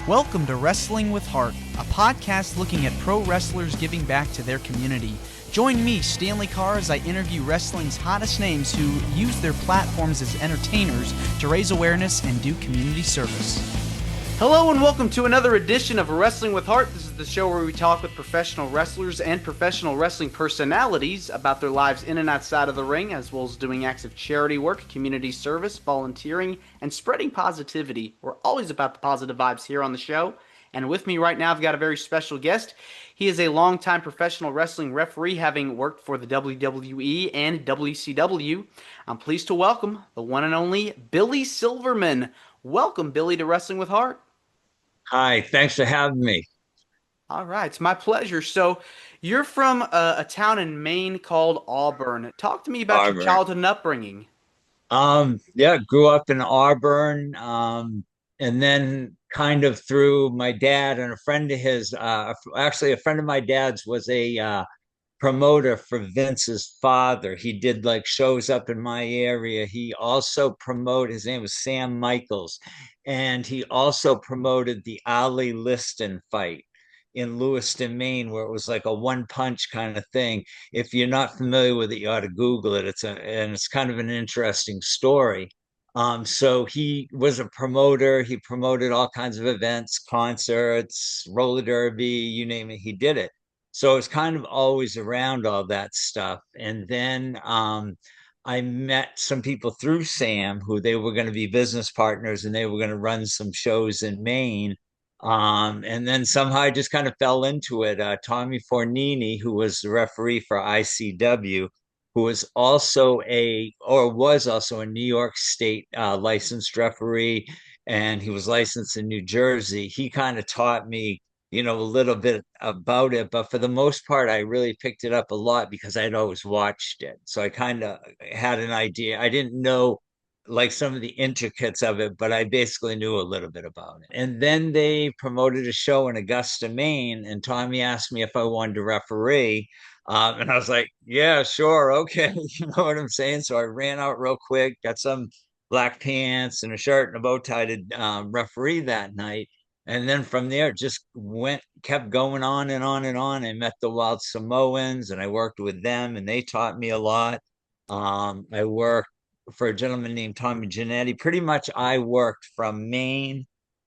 Welcome to Wrestling with Heart, a podcast looking at pro wrestlers giving back to their community. Join me, Stanley Carr, as I interview wrestling's hottest names who use their platforms as entertainers to raise awareness and do community service. Hello and welcome to another edition of Wrestling with Heart. This is the show where we talk with professional wrestlers and professional wrestling personalities about their lives in and outside of the ring, as well as doing acts of charity work, community service, volunteering, and spreading positivity. We're always about the positive vibes here on the show. And with me right now, I've got a very special guest. He is a longtime professional wrestling referee, having worked for the WWE and WCW. I'm pleased to welcome the one and only Billy Silverman. Welcome, Billy, to Wrestling with Heart. Hi, thanks for having me. All right, it's my pleasure. So, you're from a town in Maine called Auburn. Talk to me about your Auburn. childhood and upbringing. Yeah, grew up in Auburn, and then kind of through my dad and a friend of his, actually a friend of my dad's was a promoter for Vince's father. He did like shows up in my area. He also promoted, his name was Sam Michaels, and he also promoted the Ali Liston fight in Lewiston, Maine, where it was like a one punch kind of thing. If you're not familiar with it, you ought to Google it. It's kind of an interesting story. So he was a promoter. He promoted all kinds of events, concerts, roller derby, you name it, he did it. So it's kind of always around all that stuff. And then I met some people through Sam who they were going to be business partners and they were going to run some shows in Maine. And then somehow I just kind of fell into it. Tommy Fornini, who was the referee for ICW, who was also a New York State licensed referee, and he was licensed in New Jersey. He kind of taught me, a little bit about it, but for the most part, I really picked it up a lot because I'd always watched it. So I kind of had an idea. I didn't know like some of the intricates of it, but I basically knew a little bit about it. And then they promoted a show in Augusta, Maine, and Tommy asked me if I wanted to referee. And I was like, yeah, sure, okay. You know what I'm saying? So I ran out real quick, got some black pants and a shirt and a bow tie to referee that night. And then from there, kept going on and on and on. I met the Wild Samoans and I worked with them and they taught me a lot. I worked for a gentleman named Tommy Giannetti. Pretty much I worked from Maine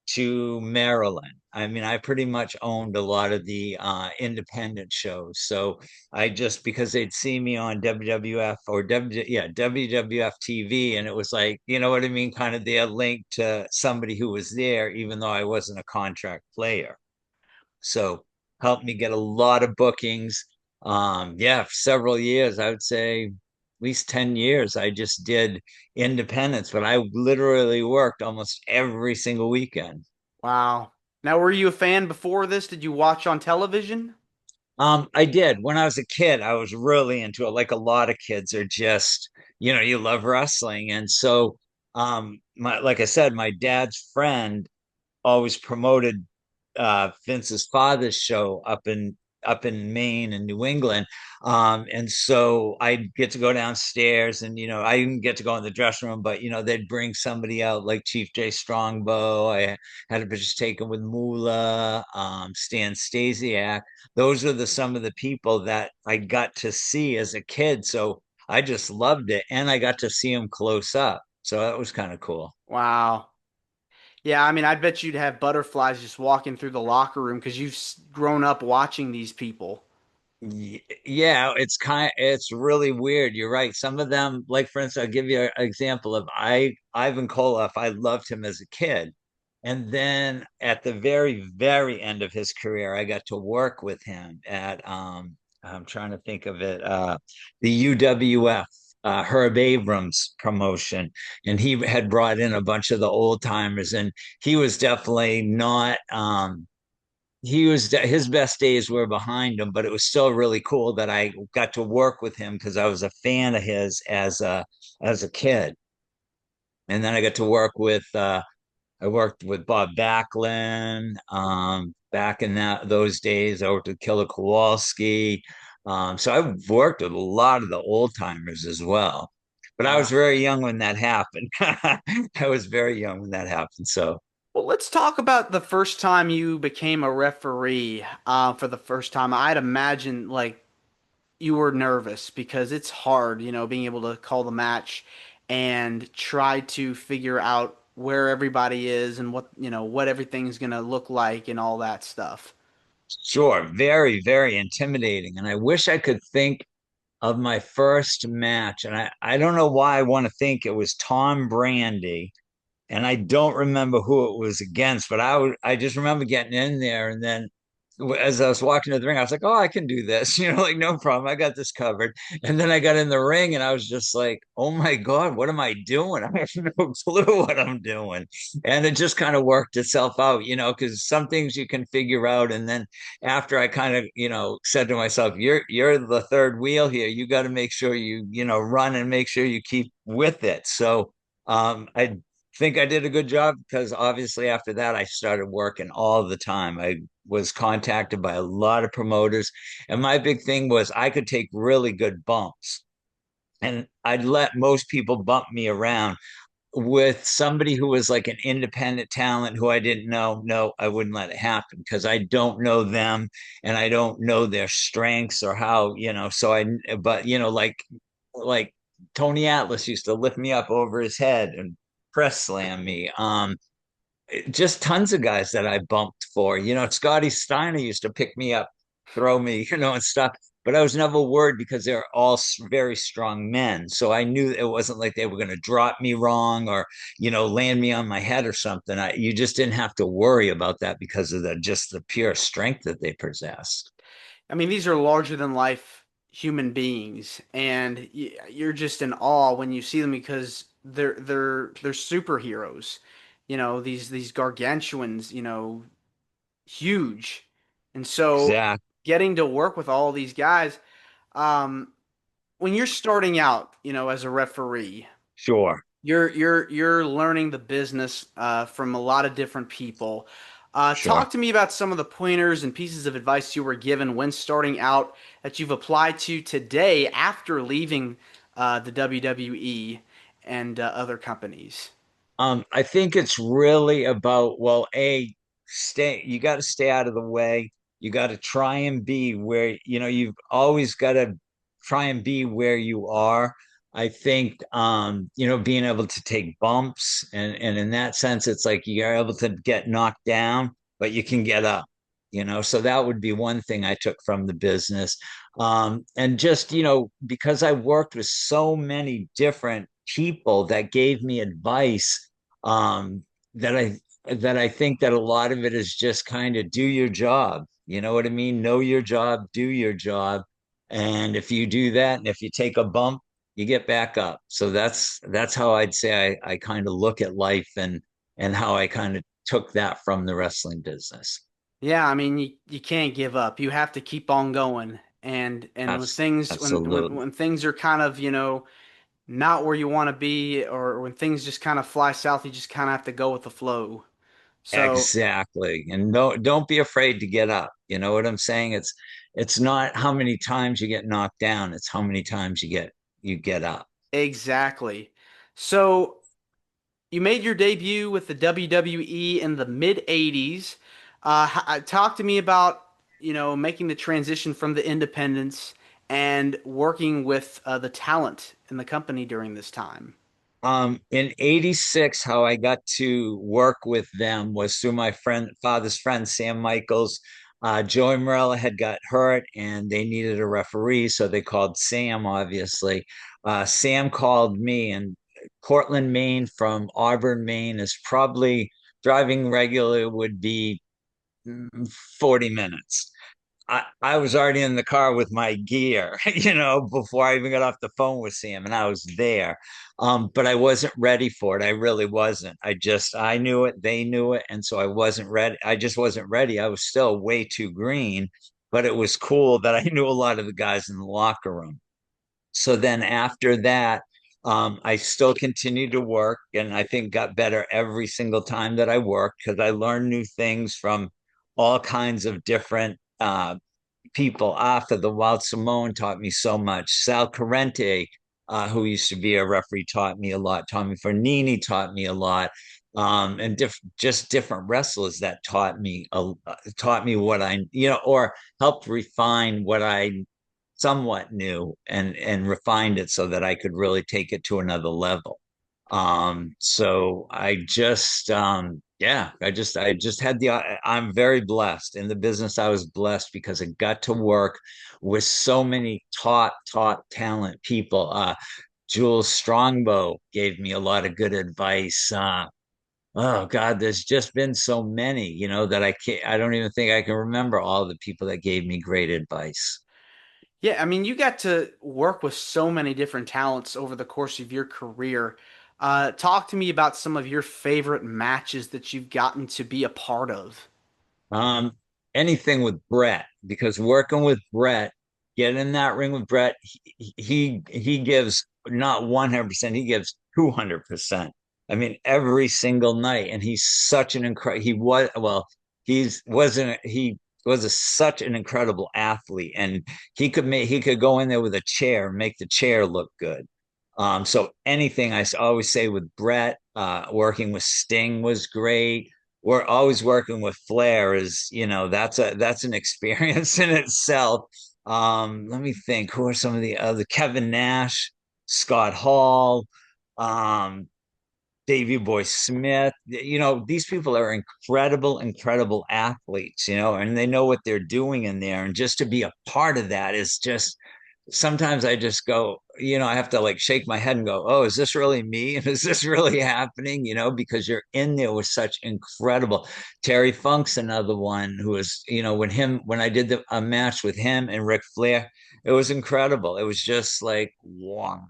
to Maryland. I mean, I pretty much owned a lot of the independent shows. So I just because they'd see me on WWF or WWF TV, and it was like, you know what I mean, kind of their link to somebody who was there, even though I wasn't a contract player. So helped me get a lot of bookings. Yeah, for several years, I would say at least 10 years, I just did independence, but I literally worked almost every single weekend. Wow. Now, were you a fan before this? Did you watch on television? I did. When I was a kid, I was really into it. Like a lot of kids are just, you love wrestling. And so, like I said, my dad's friend always promoted Vince's father's show up in Maine and New England. And so I'd get to go downstairs and, I didn't get to go in the dressing room, but, they'd bring somebody out like Chief Jay Strongbow. I had a picture taken with Moolah, Stan Stasiak. Those are some of the people that I got to see as a kid. So I just loved it. And I got to see them close up. So that was kind of cool. Wow. Yeah, I mean, I bet you'd have butterflies just walking through the locker room because you've grown up watching these people. Yeah, it's really weird. You're right. Some of them, like for instance, I'll give you an example of Ivan Koloff. I loved him as a kid. And then at the very, very end of his career, I got to work with him at I'm trying to think of it, the UWF, Herb Abrams promotion. And he had brought in a bunch of the old timers, and he was definitely not his best days were behind him, but it was still really cool that I got to work with him because I was a fan of his as a kid. And then I got to work with I worked with Bob Backlund back in those days. I worked with Killer Kowalski. So I worked with a lot of the old timers as well. But I was Wow. very young when that happened. I was very young when that happened. So. Well, let's talk about the first time you became a referee for the first time. I'd imagine like you were nervous because it's hard, being able to call the match and try to figure out where everybody is and what everything's gonna look like and all that stuff. Sure, very, very intimidating. And I wish I could think of my first match. And I don't know why I want to think it was Tom Brandy. And I don't remember who it was against, but I just remember getting in there, and then as I was walking to the ring, I was like, "Oh, I can do this," like no problem, I got this covered. And then I got in the ring, and I was just like, "Oh my God, what am I doing? I have no clue what I'm doing." And it just kind of worked itself out, because some things you can figure out, and then after I kind of, said to myself, "You're the third wheel here. You got to make sure you run and make sure you keep with it." So I think I did a good job because obviously after that I started working all the time. I was contacted by a lot of promoters, and my big thing was I could take really good bumps, and I'd let most people bump me around. With somebody who was like an independent talent who I didn't know, no, I wouldn't let it happen because I don't know them and I don't know their strengths or how, so but like Tony Atlas used to lift me up over his head and press slam me. Just tons of guys that I bumped for. Scotty Steiner used to pick me up, throw me, and stuff. But I was never worried because they're all very strong men. So I knew it wasn't like they were going to drop me wrong or, land me on my head or something. You just didn't have to worry about that because of the pure strength that they possessed. I mean, these are larger than life human beings, and you're just in awe when you see them because they're superheroes. These gargantuans, huge. And so Exactly. getting to work with all these guys, um, when you're starting out, as a referee, Sure. you're learning the business from a lot of different people. Sure. Talk to me about some of the pointers and pieces of advice you were given when starting out that you've applied to today after leaving the WWE and other companies. I think it's really about, well, you got to stay out of the way. You got to try and be where, you've always got to try and be where you are. I think, being able to take bumps and in that sense, it's like you're able to get knocked down, but you can get up, so that would be one thing I took from the business. And just, because I worked with so many different people that gave me advice, um, that I think that a lot of it is just kind of do your job. You know what I mean? Know your job, do your job, and if you do that, and if you take a bump, you get back up. So that's how I'd say I kind of look at life and how I kind of took that from the wrestling business. Yeah, I mean you can't give up. You have to keep on going. And Absolutely. when things are kind of, not where you want to be, or when things just kind of fly south, you just kind of have to go with the flow. So Exactly. And don't be afraid to get up. You know what I'm saying? It's not how many times you get knocked down, it's how many times you get up. exactly. So you made your debut with the WWE in the mid 80s. Talk to me about, making the transition from the independents and working with the talent in the company during this time. In 86, how I got to work with them was through my father's friend, Sam Michaels. Joey Morella had got hurt and they needed a referee, so they called Sam, obviously. Sam called me, and Cortland, Maine from Auburn, Maine is probably driving regular would be 40 minutes. I was already in the car with my gear, before I even got off the phone with Sam, and I was there. But I wasn't ready for it. I really wasn't. I knew it, they knew it, and so I wasn't ready. I just wasn't ready. I was still way too green, but it was cool that I knew a lot of the guys in the locker room. So then after that, I still continued to work, and I think got better every single time that I worked because I learned new things from all kinds of different people. After the Wild Simone taught me so much. Sal Corrente, who used to be a referee, taught me a lot. Tommy Fornini taught me a lot. and just different wrestlers that taught me what I, or helped refine what I somewhat knew, and refined it so that I could really take it to another level. So I just had I'm very blessed in the business. I was blessed because I got to work with so many top talent people. Jules Strongbow gave me a lot of good advice. Oh God, there's just been so many, that I don't even think I can remember all the people that gave me great advice. Yeah, I mean, you got to work with so many different talents over the course of your career. Talk to me about some of your favorite matches that you've gotten to be a part of. Um, Anything with Brett, because working with Brett, getting in that ring with Brett, he gives not 100%, he gives 200%. I mean, every single night, and he's such an incredible. He was such an incredible athlete, and he could go in there with a chair, make the chair look good. So anything always say with Brett, working with Sting was great. We're always working with Flair is, that's an experience in itself. Let me think. Who are some of the other? Kevin Nash, Scott Hall, um, Davey Boy Smith. These people are incredible athletes, and they know what they're doing in there. And just to be a part of that is just sometimes I just go, I have to like shake my head and go, oh, is this really me? Is this really happening? Because you're in there with such incredible. Terry Funk's another one who was, when I did a match with him and Ric Flair, it was incredible. It was just like, wow.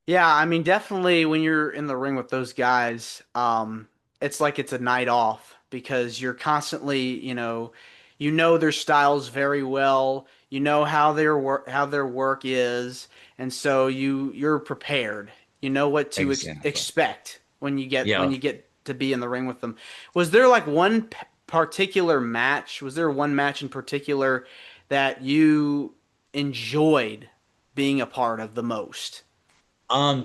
Yeah, I mean, definitely when you're in the ring with those guys, it's like it's a night off because you're constantly, you know their styles very well, you know how their work is, and so you're prepared. You know what to Exactly. expect when Yeah. you get to be in the ring with them. Was there like one particular match? Was there one match in particular that you enjoyed being a part of the most?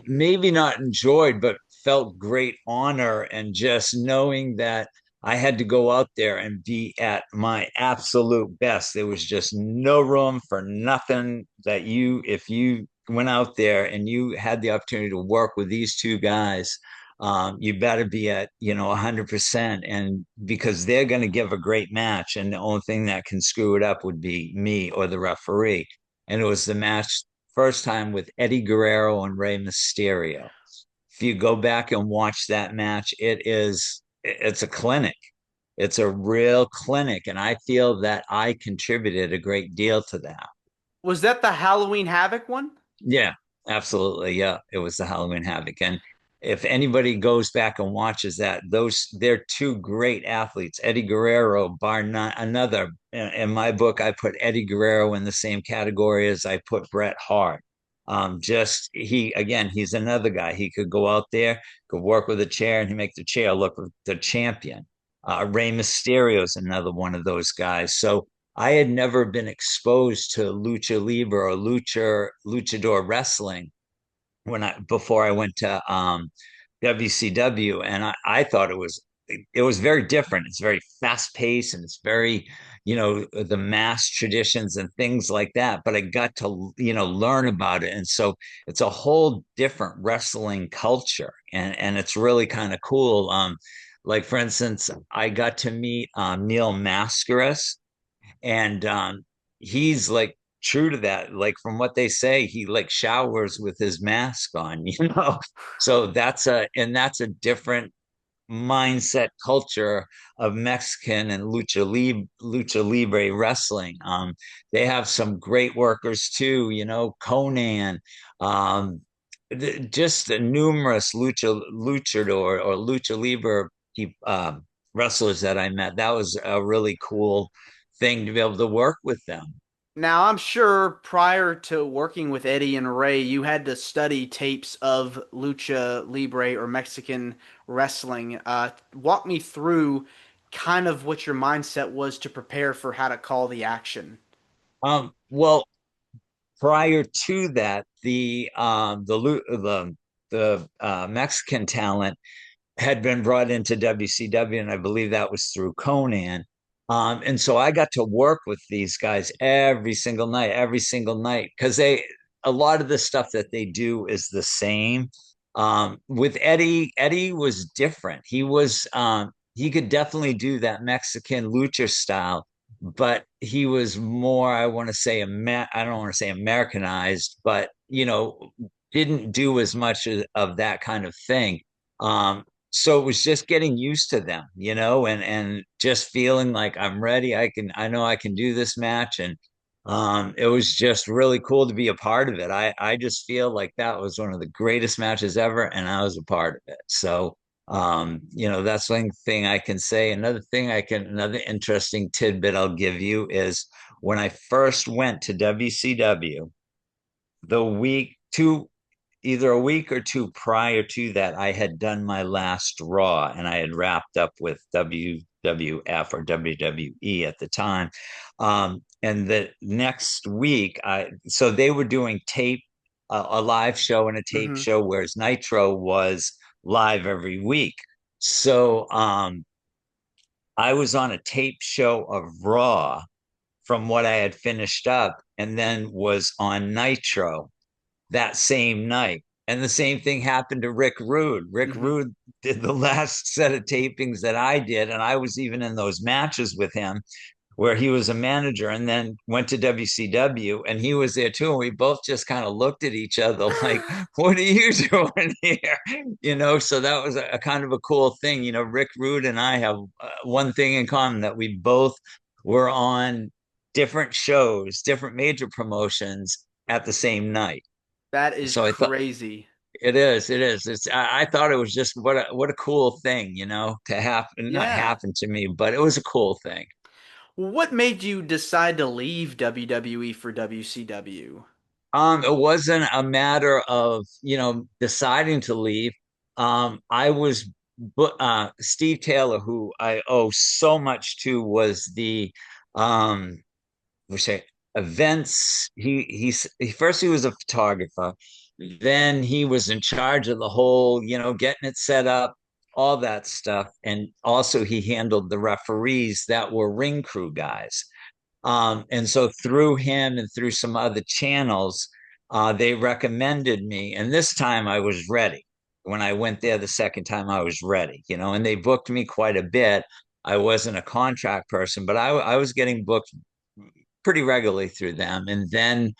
Maybe not enjoyed, but felt great honor, and just knowing that I had to go out there and be at my absolute best. There was just no room for nothing if you went out there and you had the opportunity to work with these two guys, you better be at, 100%. And because they're going to give a great match, and the only thing that can screw it up would be me or the referee. And it was the match first time with Eddie Guerrero and Rey Mysterio. If you go back and watch that match, it's a clinic. It's a real clinic, and I feel that I contributed a great deal to that. Was that the Halloween Havoc one? Yeah, absolutely. Yeah, it was the Halloween Havoc. And if anybody goes back and watches that, they're two great athletes. Eddie Guerrero, bar none, another. In my book, I put Eddie Guerrero in the same category as I put Bret Hart. Just he's another guy. He could go out there, could work with a chair, and he make the chair look like the champion. Rey Mysterio is another one of those guys. So I had never been exposed to lucha libre or luchador wrestling when I before I went to WCW, and I thought it was very different. It's very fast paced, and it's very, the mass traditions and things like that. But I got to, learn about it, and so it's a whole different wrestling culture, and it's really kind of cool. Like for instance, I got to meet Neil Mascaras, and he's like true to that. Like from what they say, he like showers with his mask on, so that's a different mindset culture of Mexican and lucha libre wrestling. They have some great workers too, Conan, um just the numerous luchador or lucha libre wrestlers that I met. That was a really cool thing to be able to work with them. Now, I'm sure prior to working with Eddie and Ray, you had to study tapes of lucha libre or Mexican wrestling. Walk me through kind of what your mindset was to prepare for how to call the action. Well, prior to that, the the Mexican talent had been brought into WCW, and I believe that was through Conan. And so I got to work with these guys every single night, because a lot of the stuff that they do is the same. With Eddie was different. He could definitely do that Mexican lucha style, but he was more, I want to say, I don't want to say Americanized, but didn't do as much of that kind of thing. Um, so it was just getting used to them, and just feeling like I'm ready. I know I can do this match. And it was just really cool to be a part of it. I just feel like that was one of the greatest matches ever, and I was a part of it. So that's one thing I can say. Another interesting tidbit I'll give you is when I first went to WCW, the week two either a week or two prior to that, I had done my last Raw, and I had wrapped up with WWF or WWE at the time. And the next week, so they were doing a live show and a tape Mm-hmm. show, whereas Nitro was live every week. So I was on a tape show of Raw from what I had finished up, and then was on Nitro that same night. And the same thing happened to Rick Rude. Rick Mm-hmm. Rude did the last set of tapings that I did. And I was even in those matches with him where he was a manager, and then went to WCW and he was there too. And we both just kind of looked at each other like, what are you doing here? So that was a kind of a cool thing. Rick Rude and I have one thing in common, that we both were on different shows, different major promotions at the same night. That is So I thought crazy. it is. I thought it was just what a cool thing, to happen, not Yeah. happen to me, but it was a cool thing. What made you decide to leave WWE for WCW? It wasn't a matter of, deciding to leave. I was, Steve Taylor, who I owe so much to, was the, we say events. First he was a photographer, then he was in charge of the whole, getting it set up, all that stuff, and also he handled the referees that were ring crew guys. And so through him and through some other channels, they recommended me. And this time I was ready. When I went there the second time, I was ready, and they booked me quite a bit. I wasn't a contract person, but I was getting booked pretty regularly through them. And then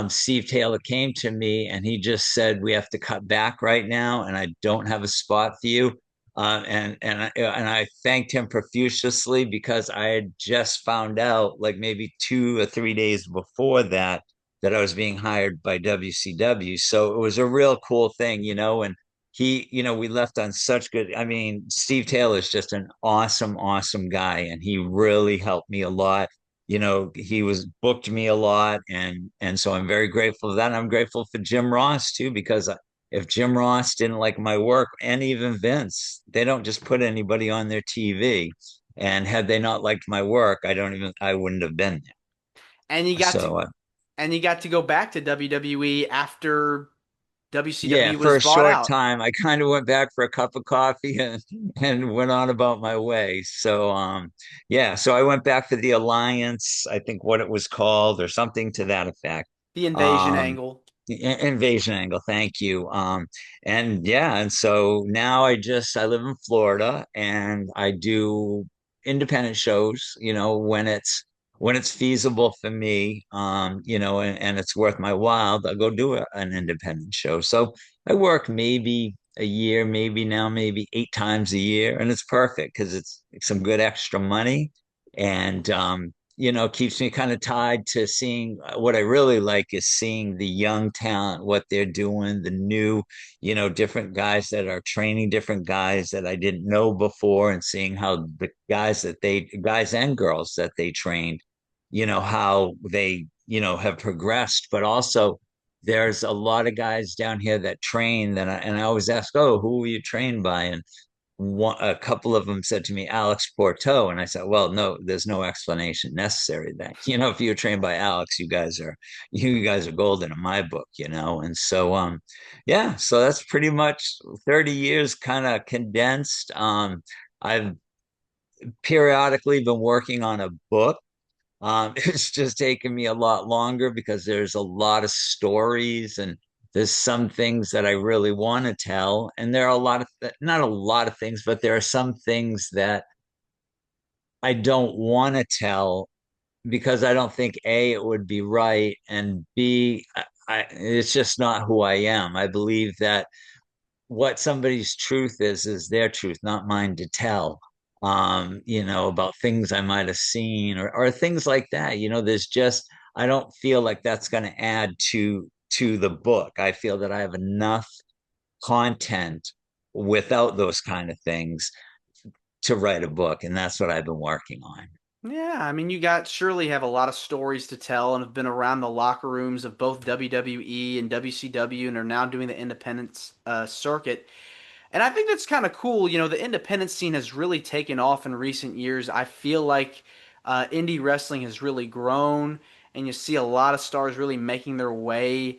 Steve Taylor came to me and he just said, "We have to cut back right now, and I don't have a spot for you." And I thanked him profusely, because I had just found out, like maybe 2 or 3 days before that I was being hired by WCW. So it was a real cool thing, and we left on such good. I mean, Steve Taylor is just an awesome, awesome guy, and he really helped me a lot. He was booked me a lot, and so I'm very grateful for that. And I'm grateful for Jim Ross too, because if Jim Ross didn't like my work, and even Vince, they don't just put anybody on their TV. And had they not liked my work, I wouldn't have been And you there. got to So go back to WWE after yeah, WCW for was a bought short out. time, I kind of went back for a cup of coffee and went on about my way. So yeah, so I went back for the Alliance, I think what it was called, or something to that effect. The invasion Um angle. the invasion angle, thank you. And yeah, and so now I live in Florida, and I do independent shows, when it's feasible for me, and it's worth my while, I'll go do an independent show. So I work maybe a year, maybe 8 times a year, and it's perfect because it's some good extra money, and keeps me kind of tied to seeing. What I really like is seeing the young talent, what they're doing, the new, different guys that are training different guys that I didn't know before, and seeing how the guys and girls that they trained, how they, have progressed. But also, there's a lot of guys down here that train and I always ask, "Oh, who were you trained by?" a couple of them said to me, Alex Porto. And I said, well, no, there's no explanation necessary then. If you're trained by Alex, you guys are golden in my book, And so, yeah, so that's pretty much 30 years kind of condensed. I've periodically been working on a book. It's just taken me a lot longer because there's a lot of stories and there's some things that I really want to tell. And there are a lot of, not a lot of things, but there are some things that I don't want to tell because I don't think A, it would be right, and B, it's just not who I am. I believe that what somebody's truth is their truth, not mine to tell. About things I might have seen or things like that. There's just I don't feel like that's going to add to the book. I feel that I have enough content without those kind of things to write a book, and that's what I've been working on. Yeah, I mean, you got surely have a lot of stories to tell and have been around the locker rooms of both WWE and WCW and are now doing the independent circuit. And I think that's kind of cool. The independent scene has really taken off in recent years. I feel like indie wrestling has really grown, and you see a lot of stars really making their way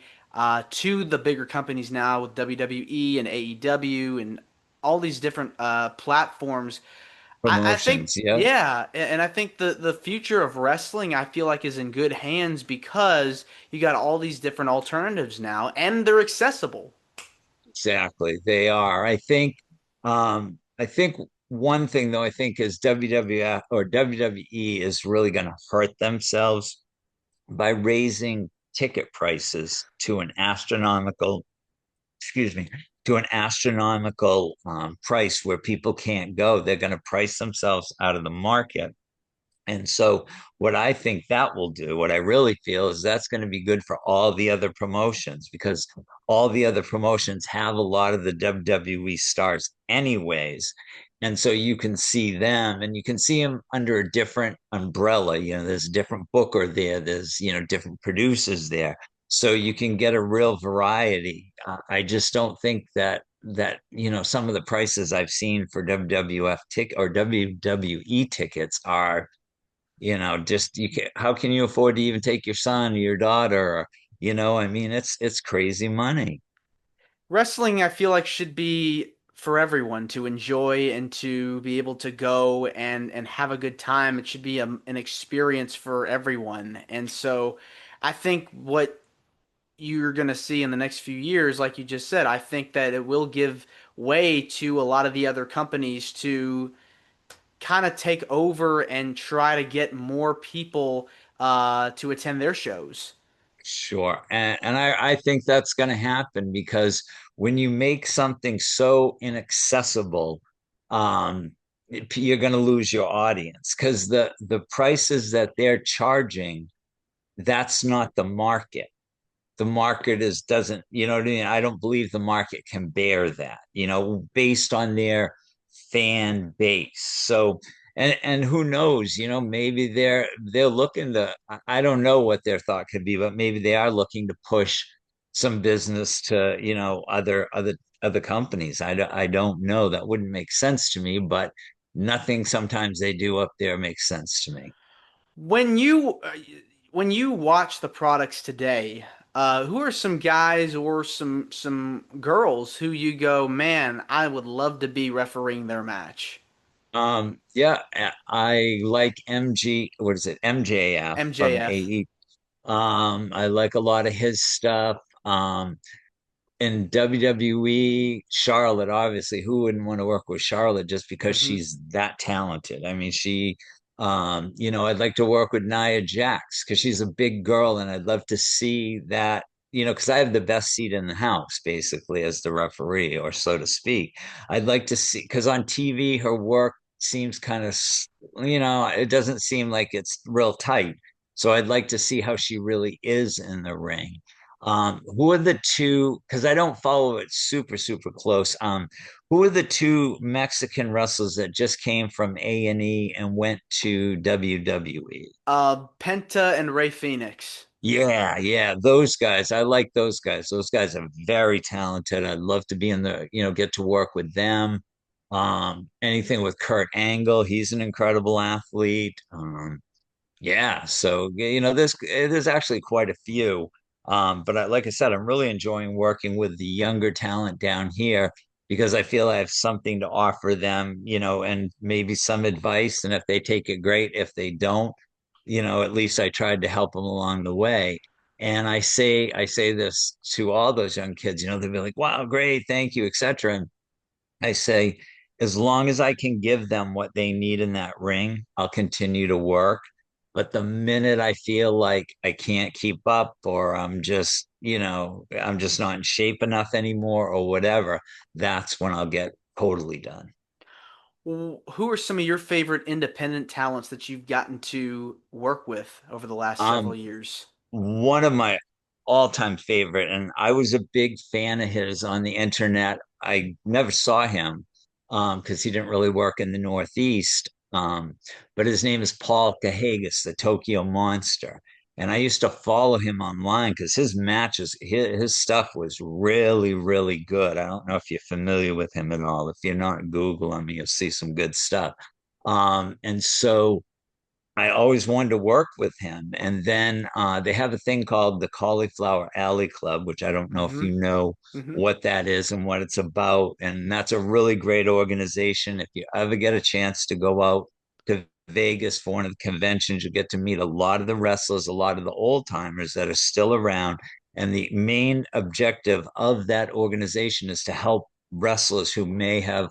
to the bigger companies now with WWE and AEW and all these different platforms. I think, Promotions, yeah. yeah, and I think the future of wrestling, I feel like, is in good hands because you got all these different alternatives now, and they're accessible. Exactly. They are. I think one thing though, I think is WWF or WWE is really going to hurt themselves by raising ticket prices to an astronomical, excuse me, to an astronomical price where people can't go. They're going to price themselves out of the market. And so, what I think that will do, what I really feel is that's going to be good for all the other promotions because all the other promotions have a lot of the WWE stars, anyways. And so you can see them and you can see them under a different umbrella. There's a different booker there, there's, different producers there. So you can get a real variety. I just don't think that some of the prices I've seen for WWF tick or WWE tickets are just how can you afford to even take your son or your daughter? I mean, it's crazy money. Wrestling, I feel like, should be for everyone to enjoy and to be able to go and have a good time. It should be an experience for everyone. And so I think what you're going to see in the next few years, like you just said, I think that it will give way to a lot of the other companies to kind of take over and try to get more people to attend their shows. Sure. And I think that's going to happen because when you make something so inaccessible, you're going to lose your audience because the prices that they're charging, that's not the market. The market is doesn't, you know what I mean? I don't believe the market can bear that, based on their fan base. So and who knows, maybe they're looking to I don't know what their thought could be, but maybe they are looking to push some business to, other companies. I don't know. That wouldn't make sense to me, but nothing sometimes they do up there makes sense to me. When you when you watch the products today, who are some guys or some girls who you go, man, I would love to be refereeing their match? Yeah, I like MG, what is it? MJF from MJF. AE. I like a lot of his stuff. In WWE, Charlotte, obviously, who wouldn't want to work with Charlotte just because Hmm. she's that talented? I mean, I'd like to work with Nia Jax because she's a big girl, and I'd love to see that, because I have the best seat in the house, basically, as the referee, or so to speak. I'd like to see, because on TV, her work seems kind of, it doesn't seem like it's real tight. So I'd like to see how she really is in the ring. Who are the two? Because I don't follow it super, super close. Who are the two Mexican wrestlers that just came from A&E and went to WWE? Penta and Ray Phoenix. Yeah, yeah, those guys. I like those guys. Those guys are very talented. I'd love to be in get to work with them. Anything with Kurt Angle, he's an incredible athlete. Yeah, so there's actually quite a few. But like I said, I'm really enjoying working with the younger talent down here because I feel I have something to offer them, and maybe some advice. And if they take it, great. If they don't, at least I tried to help them along the way. And I say this to all those young kids, they'll be like, "Wow, great, thank you," etc. I say, as long as I can give them what they need in that ring, I'll continue to work. But the minute I feel like I can't keep up or I'm just not in shape enough anymore or whatever, that's when I'll get totally done. Who are some of your favorite independent talents that you've gotten to work with over the last several Um, years? One of my all-time favorite, and I was a big fan of his on the internet. I never saw him because he didn't really work in the Northeast. But his name is Paul Cahagas, the Tokyo Monster. And I used to follow him online because his matches, his stuff was really, really good. I don't know if you're familiar with him at all. If you're not, Google him, you'll see some good stuff. And so I always wanted to work with him. And then they have a thing called the Cauliflower Alley Club, which I don't know if Mm-hmm. you know Mm-hmm. what that is and what it's about. And that's a really great organization. If you ever get a chance to go out to Vegas for one of the conventions, you get to meet a lot of the wrestlers, a lot of the old timers that are still around. And the main objective of that organization is to help wrestlers who may have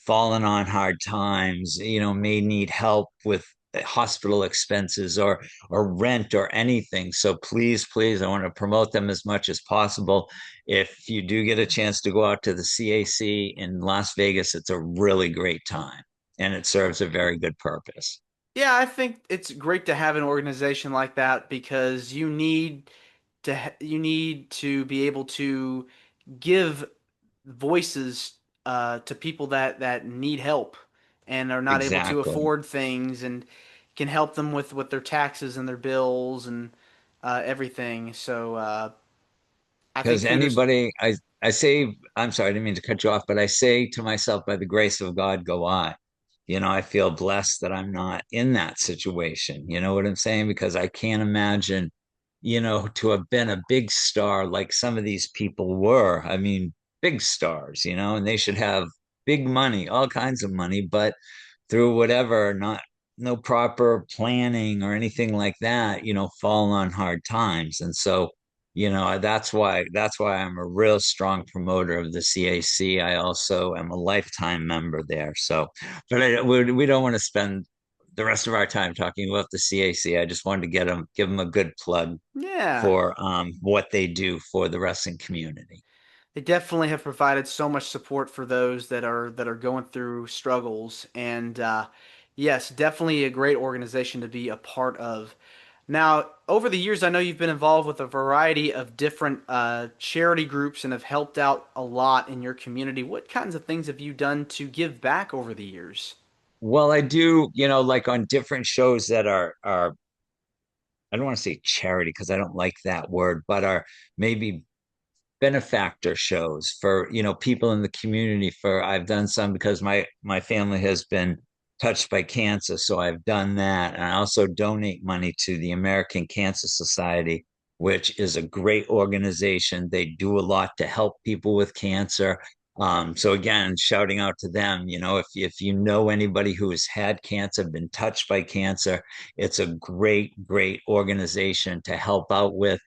fallen on hard times, may need help with hospital expenses or rent or anything. So please, please, I want to promote them as much as possible. If you do get a chance to go out to the CAC in Las Vegas, it's a really great time and it serves a very good purpose. Yeah, I think it's great to have an organization like that because you need to be able to give voices to people that need help and are not able to Exactly. afford things and can help them with their taxes and their bills and everything. So I think Because kudos. I say, I'm sorry, I didn't mean to cut you off, but I say to myself, by the grace of God, go I. I feel blessed that I'm not in that situation. You know what I'm saying? Because I can't imagine, to have been a big star like some of these people were. I mean, big stars, and they should have big money, all kinds of money, but through whatever, not no proper planning or anything like that, fall on hard times. And so, that's why I'm a real strong promoter of the CAC. I also am a lifetime member there. So, but we don't want to spend the rest of our time talking about the CAC. I just wanted to give them a good plug Yeah, for what they do for the wrestling community. they definitely have provided so much support for those that are going through struggles, and yes, definitely a great organization to be a part of. Now, over the years, I know you've been involved with a variety of different charity groups and have helped out a lot in your community. What kinds of things have you done to give back over the years? Well, I do, like on different shows that are I don't want to say charity because I don't like that word, but are maybe benefactor shows for people in the community. For I've done some because my family has been touched by cancer, so I've done that. And I also donate money to the American Cancer Society, which is a great organization. They do a lot to help people with cancer. So again, shouting out to them, if you know anybody who has had cancer, been touched by cancer, it's a great, great organization to help out with,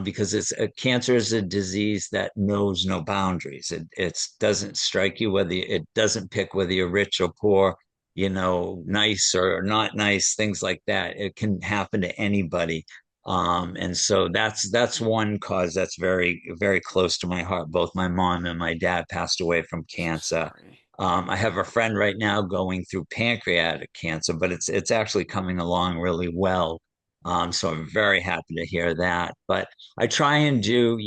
because cancer is a disease that knows no boundaries. It doesn't strike you whether it doesn't pick whether you're rich or poor, nice or not nice, things like that. It can happen to anybody. And so that's one cause that's very, very close to my heart. Both my mom and my dad passed away from So cancer. sorry. I have a friend right now going through pancreatic cancer, but it's actually coming along really well. So I'm very happy to hear that. But I try and do,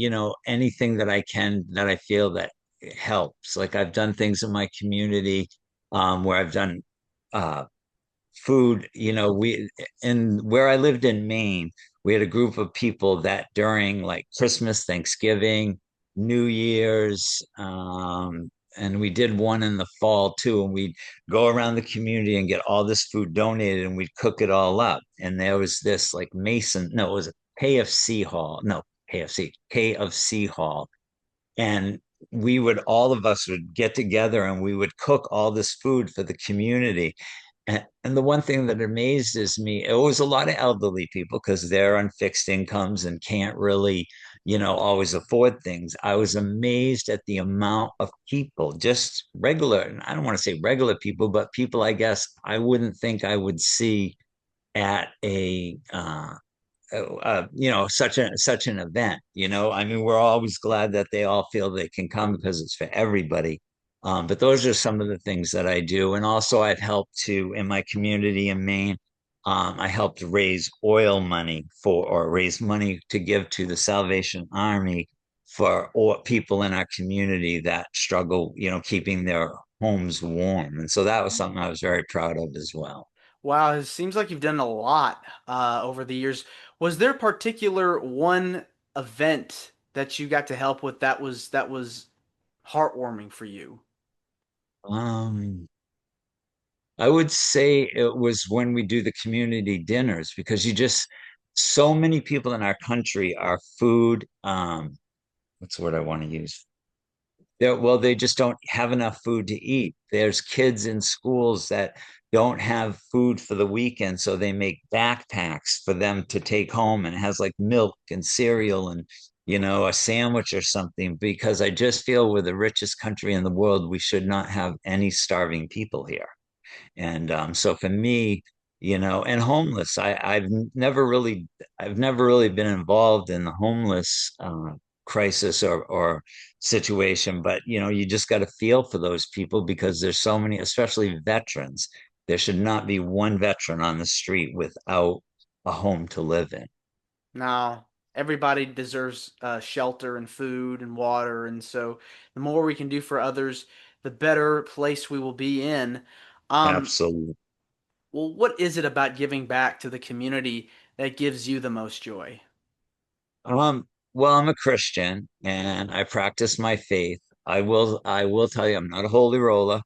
anything that I can that I feel that helps. Like I've done things in my community, where I've done uh, food. We in where I lived in Maine, we had a group of people that during like Christmas, Thanksgiving, New Year's, and we did one in the fall too, and we'd go around the community and get all this food donated, and we'd cook it all up. And there was this like Mason, no, it was a KFC hall, no, KFC hall, and we would all of us would get together and we would cook all this food for the community. And the one thing that amazes me, it was a lot of elderly people because they're on fixed incomes and can't really, always afford things. I was amazed at the amount of people, just regular, and I don't want to say regular people, but people I guess I wouldn't think I would see at such an event. I mean, we're always glad that they all feel they can come because it's for everybody. But those are some of the things that I do, and also I've helped to in my community in Maine. I helped raise oil money or raise money to give to the Salvation Army for all people in our community that struggle, keeping their homes warm. And so that was something I was very proud of as well. Wow, it seems like you've done a lot over the years. Was there particular one event that you got to help with that was heartwarming for you? Um, I would say it was when we do the community dinners because so many people in our country are food, what's the word I want to use? Well, they just don't have enough food to eat. There's kids in schools that don't have food for the weekend, so they make backpacks for them to take home, and it has like milk and cereal and a sandwich or something. Because I just feel we're the richest country in the world. We should not have any starving people here. And so for me, and homeless, I've never really been involved in the homeless crisis or situation, but you just got to feel for those people because there's so many, especially veterans. There should not be one veteran on the street without a home to live in. No, everybody deserves shelter and food and water, and so the more we can do for others, the better place we will be in. Um, Absolutely. well, what is it about giving back to the community that gives you the most joy? Well, I'm a Christian and I practice my faith. I will tell you, I'm not a holy roller.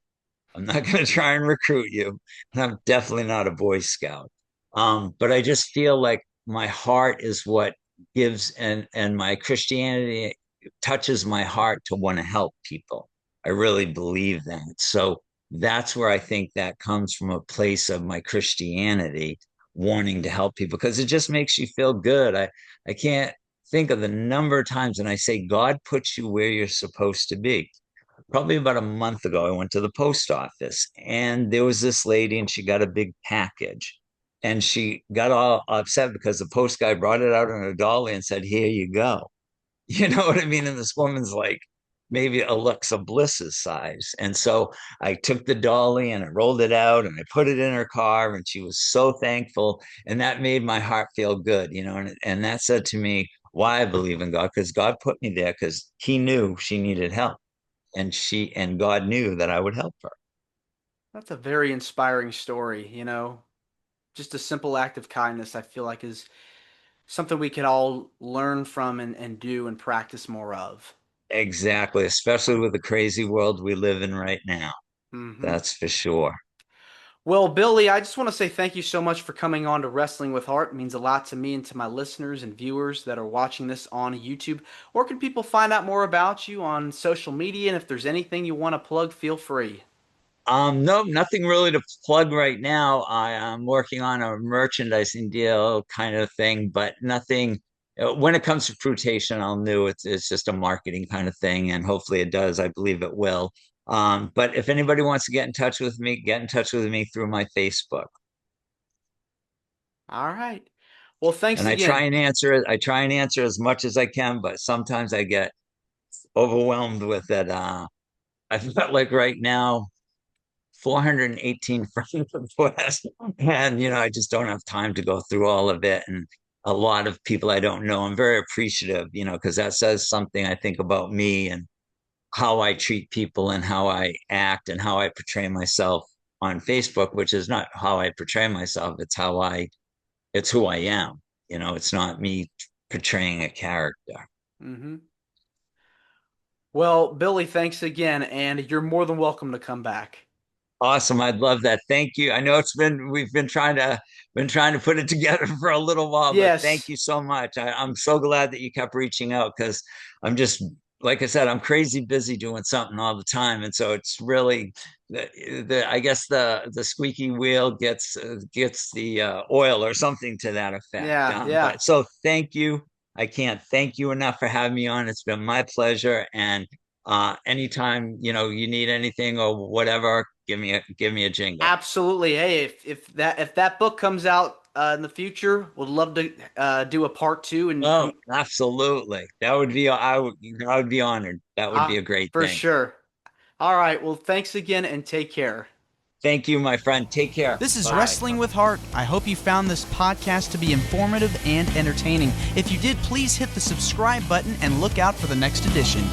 I'm not going to try and recruit you, and I'm definitely not a Boy Scout. But I just feel like my heart is what gives, and my Christianity touches my heart to want to help people. I really believe that. So that's where I think that comes from a place of my Christianity wanting to help people because it just makes you feel good. I can't think of the number of times when I say God puts you where you're supposed to be. Probably about a month ago, I went to the post office and there was this lady and she got a big package. And she got all upset because the post guy brought it out on a dolly and said, "Here you go." You know what I mean? And this woman's like maybe Alexa Bliss's size. And so I took the dolly and I rolled it out and I put it in her car and she was so thankful. And that made my heart feel good, and that said to me why I believe in God, because God put me there because he knew she needed help and God knew that I would help her. That's a very inspiring story, Just a simple act of kindness, I feel like is something we could all learn from and do and practice more of. Exactly, especially with the crazy world we live in right now. Hmm. That's for sure. Well, Billy, I just want to say thank you so much for coming on to Wrestling with Heart. It means a lot to me and to my listeners and viewers that are watching this on YouTube. Where can people find out more about you on social media? And if there's anything you want to plug, feel free. No, nothing really to plug right now. I am working on a merchandising deal kind of thing, but nothing. When it comes to fruitation, I'll know it's just a marketing kind of thing, and hopefully it does. I believe it will. But if anybody wants to get in touch with me, get in touch with me through my Facebook. All right. Well, thanks And I try again. and answer it. I try and answer as much as I can, but sometimes I get overwhelmed with it. I felt like right now, 418 friend requests, and I just don't have time to go through all of it. And a lot of people I don't know. I'm very appreciative, because that says something I think about me and how I treat people and how I act and how I portray myself on Facebook, which is not how I portray myself. It's who I am. It's not me portraying a character. Hmm. Well, Billy, thanks again, and you're more than welcome to come back. Awesome. I'd love that. Thank you. I know we've been trying to put it together for a little while, but thank Yes. you so much. I'm so glad that you kept reaching out because I'm just, like I said, I'm crazy busy doing something all the time. And so it's really the I guess the squeaky wheel gets the oil or something to that effect. Yeah, yeah. But so thank you. I can't thank you enough for having me on. It's been my pleasure. And anytime, you need anything or whatever, give me a jingle. Absolutely. Hey, if that book comes out in the future, would love to do a part two and Oh, absolutely. I would be honored. That would be a great for thing. sure. All right. Well, thanks again and take care. Thank you, my friend. Take care. This is Bye. Wrestling with Heart. I hope you found this podcast to be informative and entertaining. If you did, please hit the subscribe button and look out for the next edition.